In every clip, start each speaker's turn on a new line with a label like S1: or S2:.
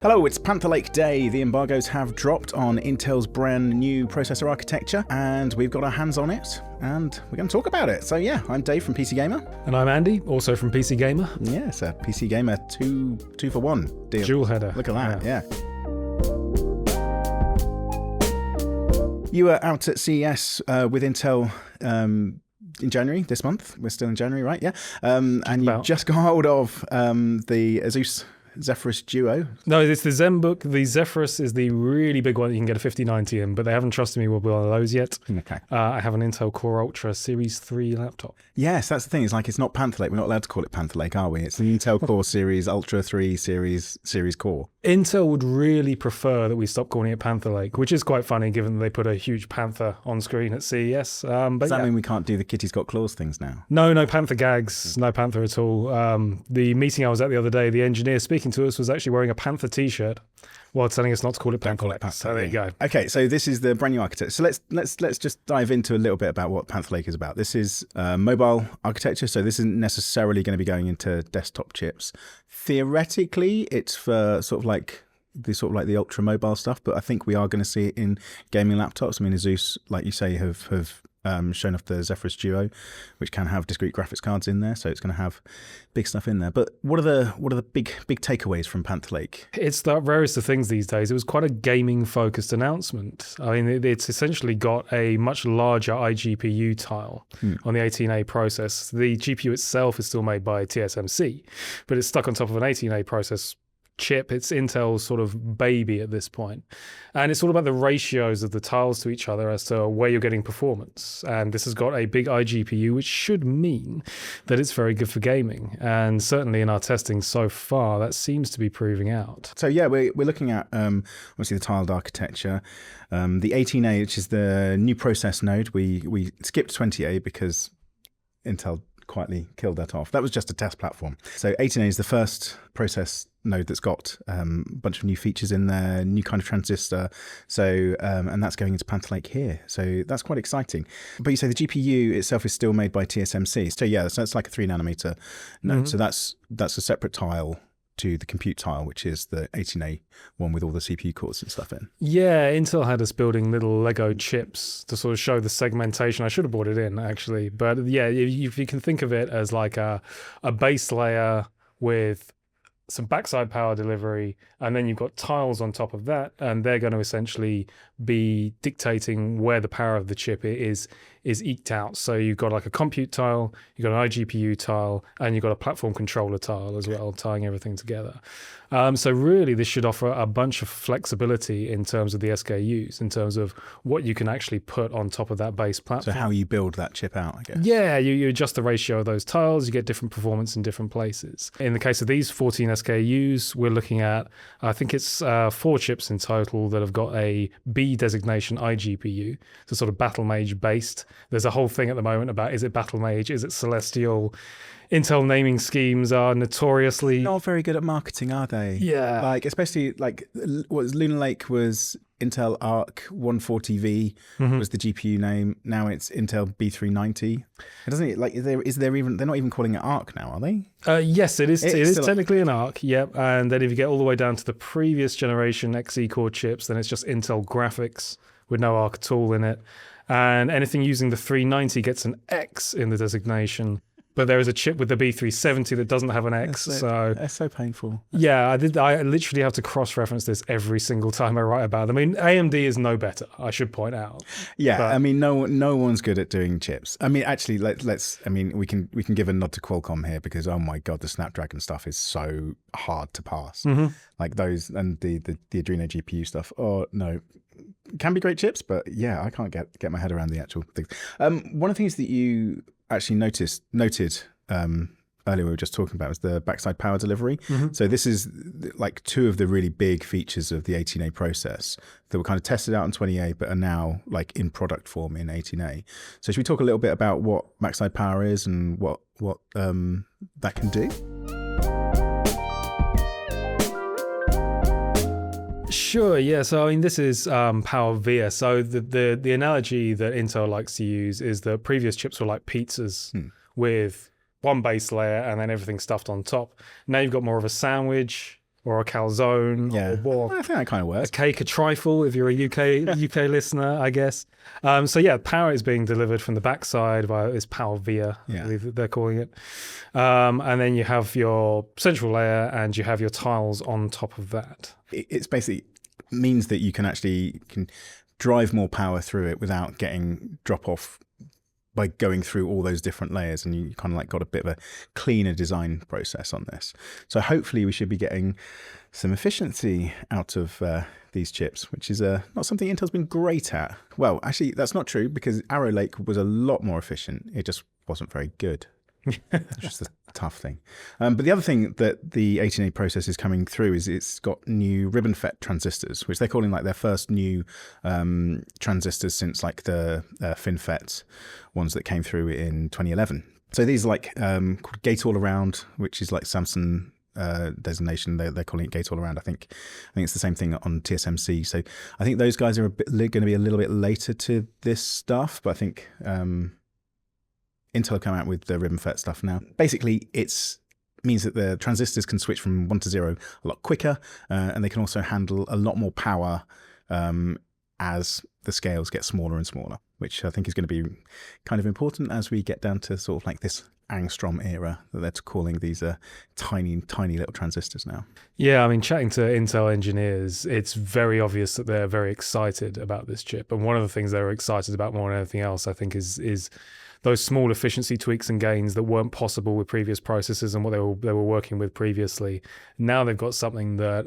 S1: Hello, it's Panther Lake Day. The embargoes have dropped on Intel's brand new processor architecture, and we've got our hands on it, and we're going to talk about it. So yeah, I'm Dave from PC Gamer.
S2: And I'm Andy, also from PC Gamer.
S1: Yeah, it's a PC Gamer two for one deal.
S2: Dual header.
S1: Look at that, yeah. You were out at CES with Intel in January this month. We're still in January, right? Yeah. And you just got hold of the Asus Zephyrus DUO.
S2: No, it's the Zenbook. The Zephyrus is the really big one that you can get a 5090 in, but they haven't trusted me with one of those yet.
S1: Okay.
S2: I have an Intel Core Ultra Series 3 laptop.
S1: Yes, that's the thing. It's like it's not Panther Lake. We're not allowed to call it Panther Lake, are we? It's the Intel Core Series Ultra 3 Series Core.
S2: Intel would really prefer that we stop calling it Panther Lake, which is quite funny given that they put a huge panther on screen at CES.
S1: But does that mean we can't do the kitty's got claws things now?
S2: No panther gags, no panther at all. The meeting I was at the other day, the engineer speaking to us was actually wearing a panther t-shirt while telling us not to call it Panther Lake. So there you go.
S1: Okay, so this is the brand new architecture. So let's just dive into a little bit about what Panther Lake is about. This is mobile architecture, so this isn't necessarily going to be going into desktop chips. Theoretically, it's for sort of like the ultra mobile stuff, but I think we are going to see it in gaming laptops. I mean, Asus, like you say, have shown off the Zephyrus DUO, which can have discrete graphics cards in there, so it's going to have big stuff in there. But what are the big takeaways from Panther Lake?
S2: It's the rarest of things these days. It was quite a gaming focused announcement. I mean, it's essentially got a much larger iGPU tile on the 18A process. The GPU itself is still made by TSMC, but it's stuck on top of an 18A process chip. It's Intel's sort of baby at this point. And it's all about the ratios of the tiles to each other as to where you're getting performance. And this has got a big iGPU, which should mean that it's very good for gaming. And certainly in our testing so far, that seems to be proving out.
S1: So yeah, we're looking at obviously the tiled architecture. The 18A, which is the new process node. We skipped 20A because Intel quietly killed that off. That was just a test platform. So 18A is the first process node that's got a bunch of new features in there, new kind of transistor. So and that's going into Panther Lake here. So that's quite exciting. But you say the GPU itself is still made by TSMC. So yeah, so it's like a 3 nanometer node. So that's a separate tile to the compute tile, which is the 18A one with all the CPU cores and stuff in. Yeah,
S2: Intel had us building little Lego chips to sort of show the segmentation. I should have brought it in actually, but yeah, if you can think of it as like a base layer with some backside power delivery, and then you've got tiles on top of that, and they're going to essentially be dictating where the power of the chip is eked out. So you've got like a compute tile, you've got an iGPU tile, and you've got a platform controller tile as well, tying everything together. So really, this should offer a bunch of flexibility in terms of the SKUs, in terms of what you can actually put on top of that base platform.
S1: So how you build that chip out, I guess.
S2: Yeah, you adjust the ratio of those tiles, you get different performance in different places. In the case of these 14 SKUs, we're looking at, I think it's 4 chips in total that have got a B designation iGPU, so sort of Battle Mage based. There's a whole thing at the moment about, is it Battle Mage, is it Celestial? Intel naming schemes are notoriously
S1: not very good at marketing, are they?
S2: Yeah.
S1: Like, especially like what was Lunar Lake was Intel Arc 140V was the GPU name. Now it's Intel B390. It doesn't like is there even they're not even calling it Arc now, are they?
S2: Yes, it is. It is technically an Arc. Yep. And then if you get all the way down to the previous generation Xe core chips, then it's just Intel graphics with no Arc at all in it. And anything using the 390 gets an X in the designation. But there is a chip with the B370 that doesn't have an X.
S1: That's so painful.
S2: Yeah, I literally have to cross-reference this every single time I write about them. I mean, AMD is no better, I should point out.
S1: Yeah, but I mean, no one's good at doing chips. I mean, actually, we can give a nod to Qualcomm here because oh my god, the Snapdragon stuff is so hard to pass. Like those and the Adreno GPU stuff. Oh no. Can be great chips, but yeah, I can't get my head around the actual things. One of the things that you actually noted earlier we were just talking about was the backside power delivery. So this is like 2 of the really big features of the 18A process that were kind of tested out in 20A but are now like in product form in 18A. So should we talk a little bit about what backside power is and what that can do?
S2: Sure, yeah. So I mean, this is power via. So the analogy that Intel likes to use is that previous chips were like pizzas with one base layer and then everything stuffed on top. Now you've got more of a sandwich or a calzone, or
S1: I think that kind of
S2: a
S1: works.
S2: cake, a trifle, if you're a UK listener, I guess. So yeah, power is being delivered from the backside via this power via, I believe they're calling it. And then you have your central layer and you have your tiles on top of that.
S1: It's basically means that you can drive more power through it without getting drop off by going through all those different layers, and you kind of like got a bit of a cleaner design process on this. So hopefully we should be getting some efficiency out of these chips, which is not something Intel's been great at. Well, actually, that's not true, because Arrow Lake was a lot more efficient. It just wasn't very good. It's just a tough thing. But the other thing that the 18A process is coming through is it's got new ribbon FET transistors, which they're calling like their first new transistors since like the FinFET ones that came through in 2011. So these are like called gate all around, which is like Samsung designation. They're calling it gate all around. I think it's the same thing on TSMC. So I think those guys are going to be a little bit later to this stuff, but I think Intel have come out with the ribbon FET stuff now. Basically, it means that the transistors can switch from 1 to 0 a lot quicker, and they can also handle a lot more power as the scales get smaller and smaller, which I think is going to be kind of important as we get down to sort of like this angstrom era that they're calling these tiny little transistors now.
S2: Yeah, I mean, chatting to Intel engineers, it's very obvious that they're very excited about this chip. And one of the things they're excited about more than anything else, I think, is those small efficiency tweaks and gains that weren't possible with previous processors and what they were working with previously. Now they've got something that,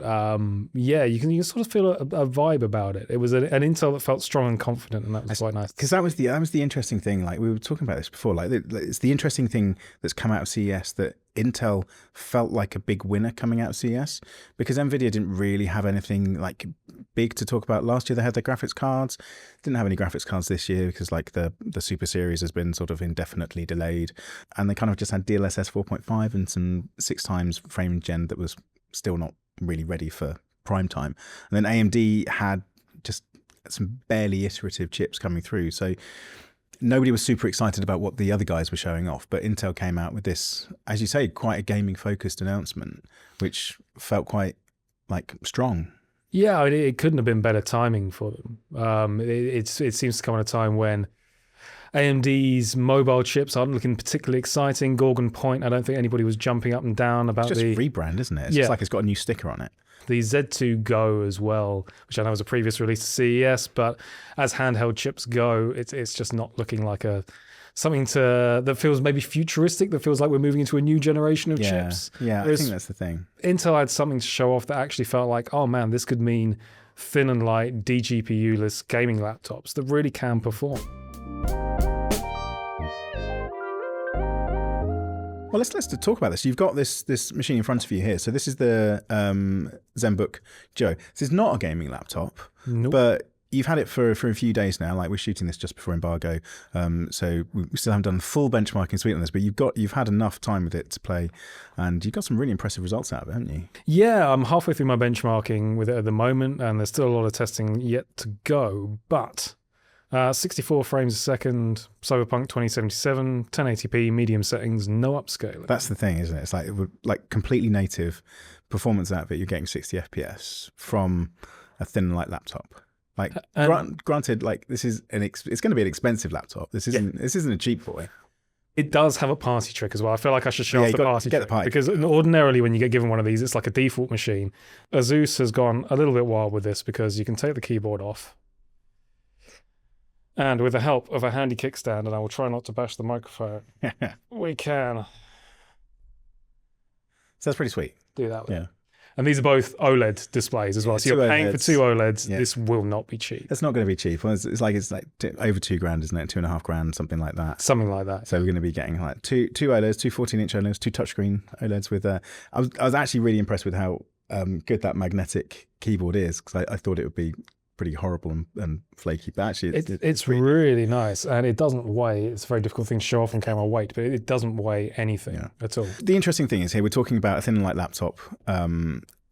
S2: you can sort of feel a vibe about it. It was an Intel that felt strong and confident, and that was quite nice.
S1: Because that was the interesting thing. Like we were talking about this before. Like it's the interesting thing that's come out of CES, that Intel felt like a big winner coming out of CES, because Nvidia didn't really have anything like big to talk about last year. They had their graphics cards, didn't have any graphics cards this year because like the Super Series has been sort of indefinitely delayed, and they kind of just had DLSS 4.5 and some 6x frame gen that was still not really ready for prime time. And then AMD had just some barely iterative chips coming through, so nobody was super excited about what the other guys were showing off. But Intel came out with this, as you say, quite a gaming focused announcement, which felt quite like strong.
S2: Yeah, I mean, it couldn't have been better timing for them. It seems to come at a time when AMD's mobile chips aren't looking particularly exciting. Gorgon Point, I don't think anybody was jumping up and down about
S1: it's just rebrand, isn't it? It's just like it's got a new sticker on it.
S2: The Z2 Go as well, which I know was a previous release to CES, but as handheld chips go, it's just not looking like something that feels maybe futuristic, that feels like we're moving into a new generation of chips.
S1: Yeah, I think that's the thing.
S2: Intel had something to show off that actually felt like, oh man, this could mean thin and light, DGPU-less gaming laptops that really can perform.
S1: Well, let's talk about this. You've got this machine in front of you here. So this is the Zenbook DUO. This is not a gaming laptop, but you've had it for a few days now. Like we're shooting this just before embargo, so we still haven't done full benchmarking suite on this. But you've had enough time with it to play, and you've got some really impressive results out of it, haven't you?
S2: Yeah, I'm halfway through my benchmarking with it at the moment, and there's still a lot of testing yet to go. But 64 frames a second, Cyberpunk 2077, 1080p, medium settings, no upscaling.
S1: That's the thing, isn't it? It's like completely native performance out of it. You're getting 60 FPS from a thin and light laptop. Like granted, like this is it's going to be an expensive laptop. This isn't a cheap boy.
S2: It does have a party trick as well. I feel like I should show off the party trick,
S1: the
S2: because ordinarily when you get given one of these, it's like a default machine. Asus has gone a little bit wild with this, because you can take the keyboard off, and with the help of a handy kickstand, and I will try not to bash the microphone, we can.
S1: So that's pretty sweet.
S2: Do that with it. And these are both OLED displays as well. So you're paying for two OLEDs. Yeah. This will not be cheap.
S1: It's not going to be cheap. It's like over $2,000, isn't it? $2,500, something like that.
S2: Something like that.
S1: So we're going to be getting like two OLEDs, two 14-inch OLEDs, two touchscreen OLEDs with. I was actually really impressed with how good that magnetic keyboard is, because I thought it would be pretty horrible and flaky, but actually
S2: it's really nice, and it doesn't weigh. It's a very difficult thing to show off on camera, weight, but it doesn't weigh anything at all.
S1: The interesting thing is here we're talking about a thin and light laptop,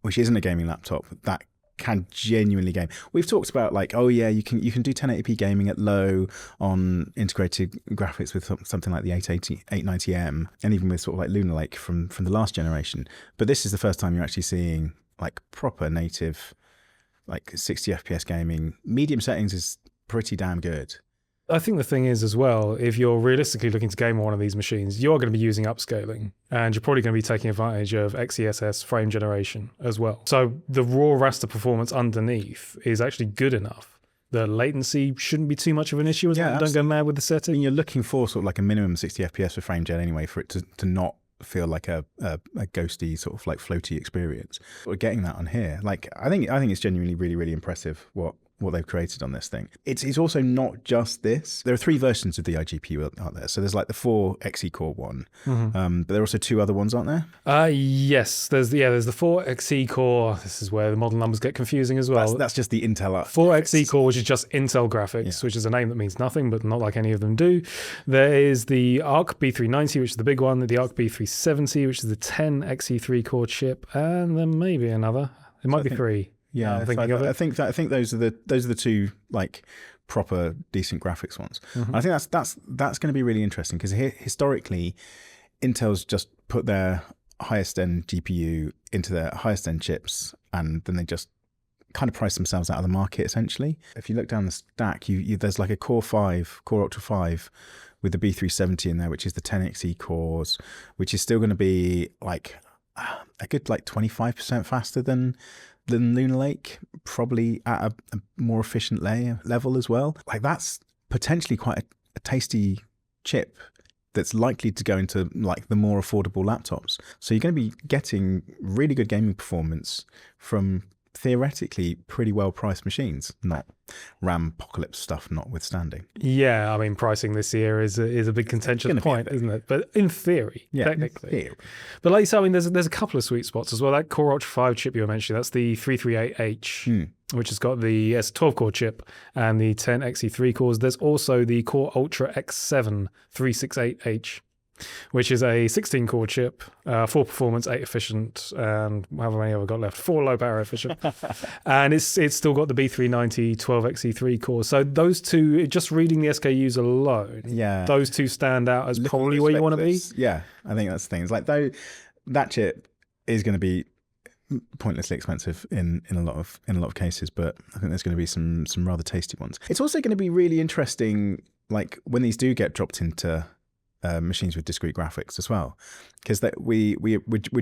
S1: which isn't a gaming laptop that can genuinely game. We've talked about like, oh yeah, you can do 1080p gaming at low on integrated graphics with something like the 890M, and even with sort of like Lunar Lake from the last generation. But this is the first time you're actually seeing like proper native, like 60 FPS gaming, medium settings is pretty damn good.
S2: I think the thing is as well, if you're realistically looking to game on one of these machines, you're going to be using upscaling, and you're probably going to be taking advantage of XeSS frame generation as well. So the raw raster performance underneath is actually good enough. The latency shouldn't be too much of an issue as long as you don't go mad with the setting.
S1: I mean, you're looking for sort of like a minimum 60 FPS for frame gen anyway, for it to not feel like a ghosty sort of like floaty experience. We're getting that on here. Like I think it's genuinely really, really impressive what they've created on this thing. It's also not just this. There are 3 versions of the iGPU out there. So there's like the 4 Xe core one, but there are also 2 other ones, aren't there?
S2: Yes. There's the 4 Xe core. This is where the model numbers get confusing as well.
S1: That's just the Intel
S2: 4 Xe core, which is just Intel graphics, which is a name that means nothing, but not like any of them do. There is the Arc B390, which is the big one, the Arc B370, which is the 10 Xe3 core chip, and then maybe another. It might be 3.
S1: Yeah, I think those are the 2 like proper decent graphics ones. I think that's going to be really interesting because historically, Intel's just put their highest end GPU into their highest end chips, and then they just kind of price themselves out of the market essentially. If you look down the stack, there's like a Core Ultra 5 with the B370 in there, which is the 10 Xe cores, which is still going to be like a good like 25% faster than Lunar Lake, probably at a more efficient level as well. Like that's potentially quite a tasty chip that's likely to go into like the more affordable laptops. So you're going to be getting really good gaming performance from theoretically pretty well priced machines, not RAM apocalypse stuff notwithstanding.
S2: Yeah, I mean pricing this year is a big contentious point, isn't it? But in theory, technically. In theory. But like you said, I mean there's a couple of sweet spots as well. That Core Ultra 5 chip you were mentioning, that's the 338H, which has got the S12 core chip and the 10 Xe3 cores. There's also the Core Ultra X7 368H, which is a 16-core chip, 4 performance, 8 efficient, and however many have I got left? 4 low power efficient. And it's still got the B390 12 Xe3 cores. So those 2, just reading the SKUs alone, those 2 stand out as probably where you want to be.
S1: Yeah, I think that's the thing. It's like that chip is going to be pointlessly expensive in a lot of cases, but I think there's going to be some rather tasty ones. It's also going to be really interesting, like when these do get dropped into machines with discrete graphics as well, because we're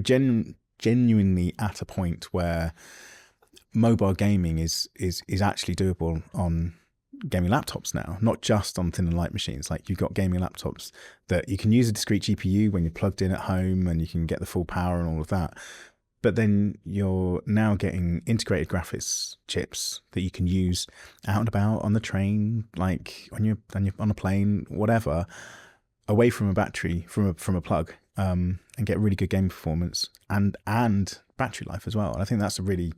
S1: genuinely at a point where mobile gaming is actually doable on gaming laptops now, not just on thin and light machines. Like you've got gaming laptops that you can use a discrete GPU when you're plugged in at home and you can get the full power and all of that. But then you're now getting integrated graphics chips that you can use out and about on the train, like when you're on a plane, whatever, away from a battery, from a plug, and get really good game performance and battery life as well. And I think that's a really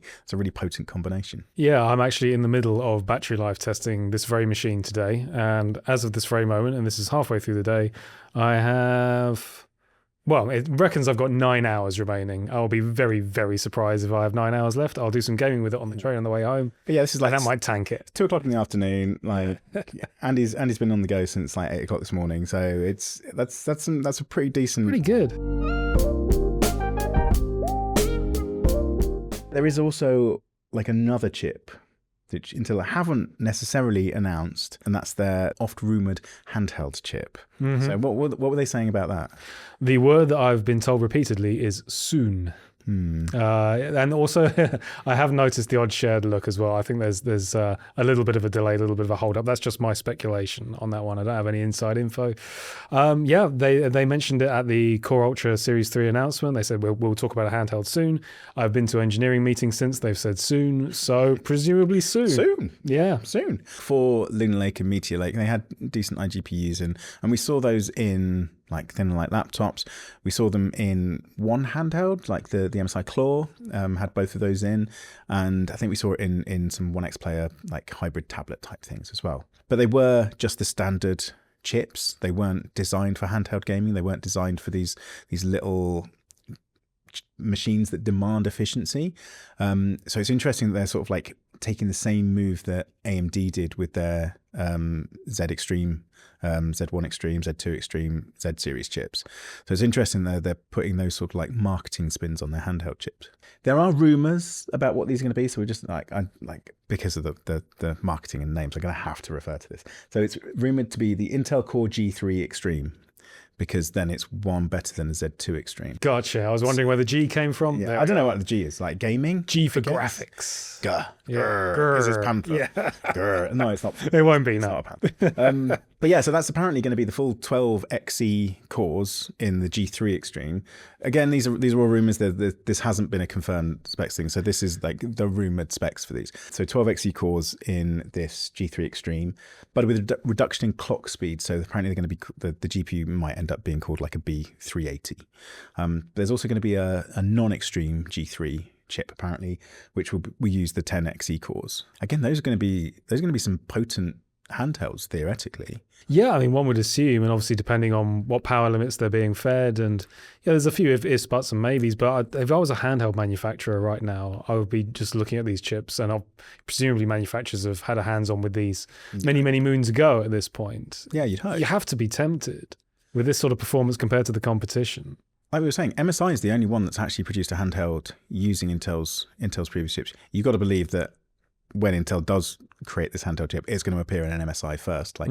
S1: potent combination.
S2: Yeah, I'm actually in the middle of battery life testing this very machine today, and as of this very moment, and this is halfway through the day, I have. Well, it reckons I've got 9 hours remaining. I'll be very, very surprised if I have 9 hours left. I'll do some gaming with it on the train on the way home.
S1: But yeah, this is like
S2: that might tank it.
S1: 2:00 in the afternoon. Like Andy's been on the go since like 8:00 this morning. So that's a pretty decent.
S2: Pretty good.
S1: There is also like another chip which Intel haven't necessarily announced, and that's their oft-rumoured handheld chip. So what were they saying about that?
S2: The word that I've been told repeatedly is soon. And also, I have noticed the odd shared look as well. I think there's a little bit of a delay, a little bit of a hold up. That's just my speculation on that one. I don't have any inside info. Yeah, they mentioned it at the Core Ultra Series 3 announcement. They said we'll talk about a handheld soon. I've been to engineering meetings since. They've said soon, so presumably soon.
S1: Soon,
S2: yeah,
S1: soon. For Lunar Lake and Meteor Lake, they had decent iGPUs in, and we saw those in like thin and light laptops. We saw them in one handheld, like the MSI Claw, had both of those in, and I think we saw it in some 1X player like hybrid tablet type things as well. But they were just the standard chips. They weren't designed for handheld gaming. They weren't designed for these little machines that demand efficiency. So it's interesting that they're sort of like taking the same move that AMD did with their Z Extreme, Z1 Extreme, Z2 Extreme, Z series chips. So it's interesting though they're putting those sort of like marketing spins on their handheld chips. There are rumors about what these are going to be, so we're just because of the marketing and names, I'm going to have to refer to this. So it's rumored to be the Intel Core G3 Extreme, because then it's one better than a Z2 Extreme.
S2: Gotcha. I was wondering where the G came from.
S1: Yeah, I don't know what the G is. Like gaming?
S2: G for graphics.
S1: Grr.
S2: Yeah.
S1: Grr. This is Panther.
S2: Yeah.
S1: Grr. No, it's not.
S2: It won't be,
S1: It's
S2: no.
S1: not a Panther. But yeah, so that's apparently going to be the full 12 XE cores in the G3 Extreme. Again, these are all rumors. This hasn't been a confirmed specs thing. So this is like the rumored specs for these. So 12 XE cores in this G3 Extreme, but with a reduction in clock speed. So apparently they're going to be, the GPU might end up being called like a B380. There's also going to be a non-extreme G3 chip apparently, which will use the 10 XE cores. Again, those are going to be some potent handhelds theoretically.
S2: Yeah, I mean, one would assume, and obviously depending on what power limits they're being fed, and yeah, there's a few ifs, buts, and maybes. But if I was a handheld manufacturer right now, I would be just looking at these chips, and presumably manufacturers have had a hands-on with these many moons ago at this point.
S1: Yeah, you'd hope.
S2: You have to be tempted with this sort of performance compared to the competition.
S1: Like we were saying, MSI is the only one that's actually produced a handheld using Intel's previous chips. You've got to believe that when Intel does create this handheld chip, it's going to appear in an MSI first. Like,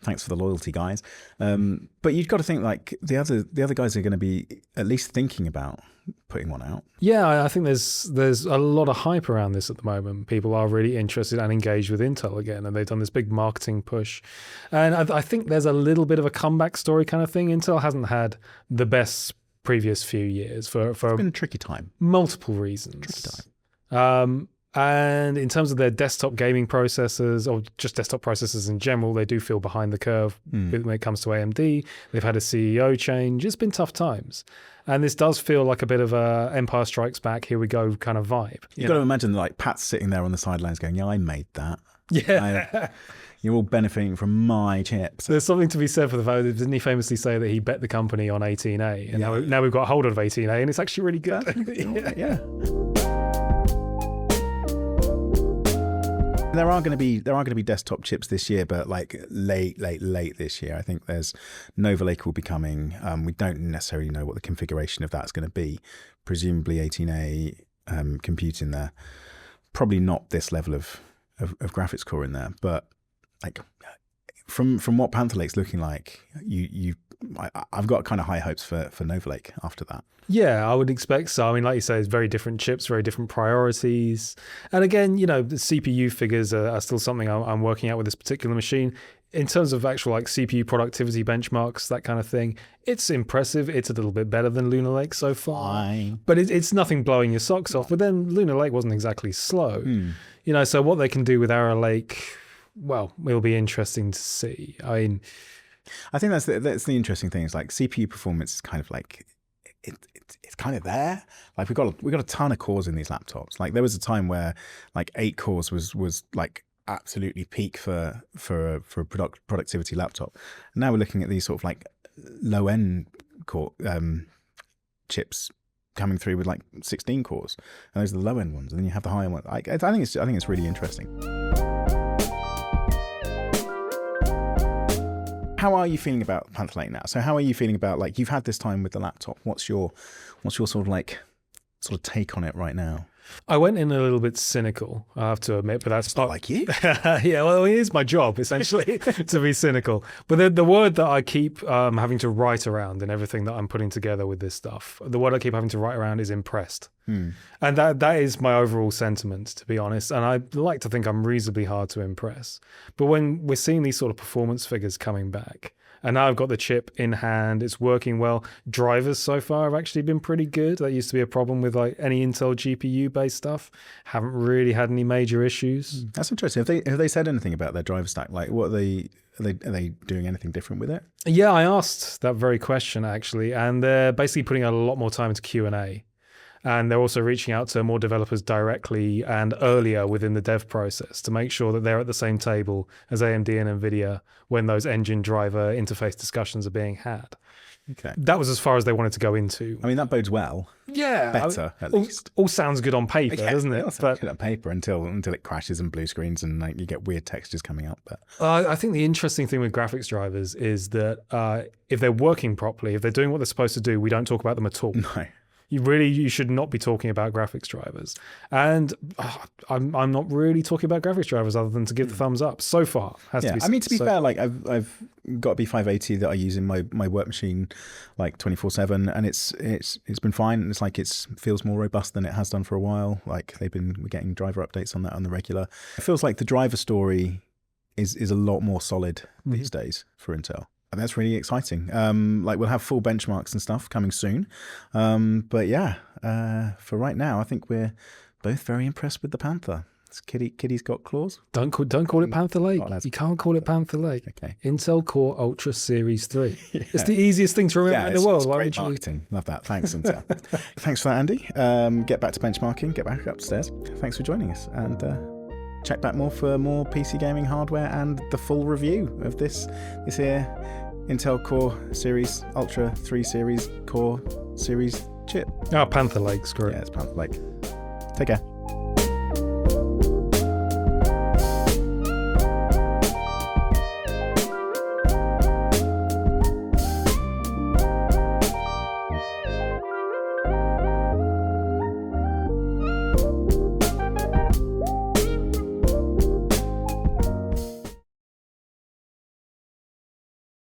S1: thanks for the loyalty, guys. But you've got to think like the other guys are going to be at least thinking about putting one out.
S2: Yeah, I think there's a lot of hype around this at the moment. People are really interested and engaged with Intel again, and they've done this big marketing push. And I think there's a little bit of a comeback story kind of thing. Intel hasn't had the best previous few years for
S1: It's been a tricky time.
S2: Multiple reasons.
S1: Tricky time.
S2: And in terms of their desktop gaming processors, or just desktop processors in general, they do feel behind the curve when it comes to AMD. They've had a CEO change. It's been tough times. And this does feel like a bit of a Empire Strikes Back, here we go kind of vibe.
S1: You've got to imagine like Pat's sitting there on the sidelines going, yeah, I made that.
S2: Yeah.
S1: You're all benefiting from my chips.
S2: There's something to be said for the fact that, didn't he famously say that he bet the company on 18A? And now we've got hold of 18A, and it's actually really good.
S1: Yeah. There are going to be desktop chips this year, but like late this year. I think there's Nova Lake will be coming. We don't necessarily know what the configuration of that's going to be. Presumably 18A compute in there. Probably not this level of graphics core in there, but like from what Panther Lake's looking like, I've got kind of high hopes for Nova Lake after that.
S2: Yeah, I would expect so. I mean, like you say, it's very different chips, very different priorities. And again, the CPU figures are still something I'm working out with this particular machine. In terms of actual like CPU productivity benchmarks, that kind of thing, it's impressive. It's a little bit better than Lunar Lake so far.
S1: Fine.
S2: But it's nothing blowing your socks off. But then Lunar Lake wasn't exactly slow. So what they can do with Arrow Lake, well, it'll be interesting to see. I mean,
S1: I think that's the interesting thing. Is like CPU performance is kind of like it's kind of there. Like we got a ton of cores in these laptops. Like there was a time where like 8 cores was like absolutely peak for a productivity laptop. And now we're looking at these sort of like low end core chips coming through with like 16 cores, and those are the low end ones. And then you have the higher ones. I think it's really interesting. How are you feeling about Panther Lake now? So how are you feeling about, like, you've had this time with the laptop. What's your sort of take on it right now?
S2: I went in a little bit cynical, I have to admit, but that's
S1: not like you.
S2: Yeah, well, it is my job, essentially, to be cynical. But the word that I keep having to write around in everything that I'm putting together with this stuff, the word I keep having to write around is impressed. And that is my overall sentiment, to be honest. And I like to think I'm reasonably hard to impress. But when we're seeing these sort of performance figures coming back, and now I've got the chip in hand, it's working well. Drivers so far have actually been pretty good. That used to be a problem with like any Intel GPU based stuff. Haven't really had any major issues.
S1: That's interesting. Have they said anything about their driver stack? Like, what are they doing anything different with it?
S2: Yeah, I asked that very question actually, and they're basically putting a lot more time into Q&A. And they're also reaching out to more developers directly and earlier within the dev process to make sure that they're at the same table as AMD and NVIDIA when those engine driver interface discussions are being had.
S1: Okay.
S2: That was as far as they wanted to go into.
S1: I mean, that bodes well.
S2: Yeah.
S1: Better, at least.
S2: All sounds good on paper, doesn't it?
S1: But on paper until it crashes and blue screens and like you get weird textures coming up. But
S2: I think the interesting thing with graphics drivers is that if they're working properly, if they're doing what they're supposed to do, we don't talk about them at all.
S1: no.
S2: You should not be talking about graphics drivers. And I'm not really talking about graphics drivers other than to give the thumbs up so far.
S1: I mean, to be fair, like I've got a B580 that I use in my work machine like 24/7, and it's been fine. It's like it feels more robust than it has done for a while. Like we're getting driver updates on that on the regular. It feels like the driver story is a lot more solid these days for Intel. And that's really exciting. Like we'll have full benchmarks and stuff coming soon. But yeah, for right now, I think we're both very impressed with the Panther. It's Kitty's got claws.
S2: Don't call it Panther Lake. You can't call it Panther Lake.
S1: Okay.
S2: Intel Core Ultra Series 3. Yeah. It's the easiest thing to remember in the world.
S1: It's great marketing. Love that. Thanks, Intel. Thanks for that, Andy. Get back to benchmarking. Get back upstairs. Thanks for joining us. And check back for more PC gaming hardware and the full review of this here Intel Core Series Ultra 3 Series Core Series chip.
S2: Oh, Panther Lake, screw it.
S1: Yeah, it's Panther Lake. Take care.